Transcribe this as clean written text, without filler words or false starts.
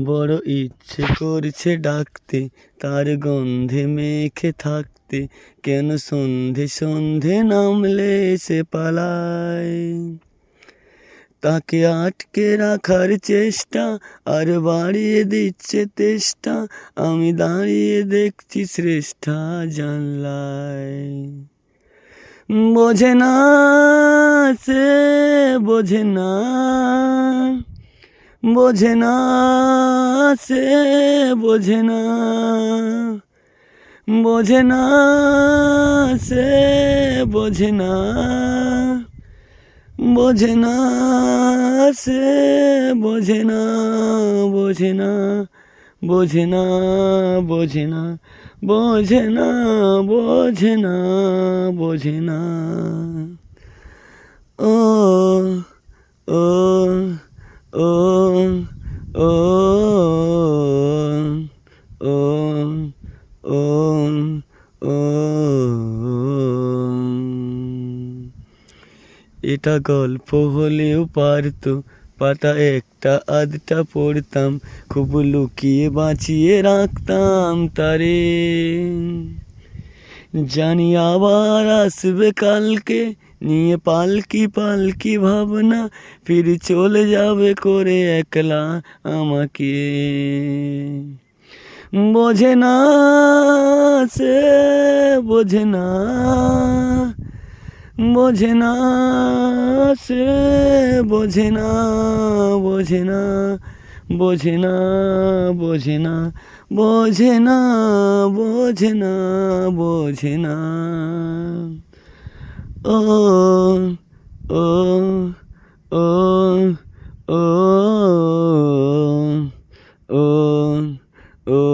বড় ইচ্ছে করছে ডাকতে, তার গন্ধে মেখে থাকতে, কেন সন্ধে সন্ধে নামলে সে পালায়। তাকে আটকে রাখার চেষ্টা আর বাড়িয়ে দিচ্ছে তেষ্টা, আমি দাঁড়িয়ে দেখছি শ্রেষ্ঠা জানলায়। বোঝে না, সে বোঝে না, বোঝে না, সে বোঝে না, বোঝে না, সে বোঝে না, বোঝে না, সে বোঝে না, বোঝে না, বোঝে না, বোঝে না, বোঝে না, বোঝে না, বোঝে না। ও ও ও ও ও ও ও এটা গল্প হলেও পারতো, পাতা একটা আধটা পড়তাম, খুব লুকিয়ে বাঁচিয়ে রাখতাম তারে। জানি আবার আসবে কালকে, নিয়ে পালকি পালকি ভাবনা, ফিরে চলে যাবে করে একলা আমাকে। বোঝে না, সে বোঝে না, বোঝে না, সে বোঝে না, বোঝে না, বোঝে না, বোঝে না, বোঝে না, বোঝে না, বোঝে না। ও ও ও ও ও ও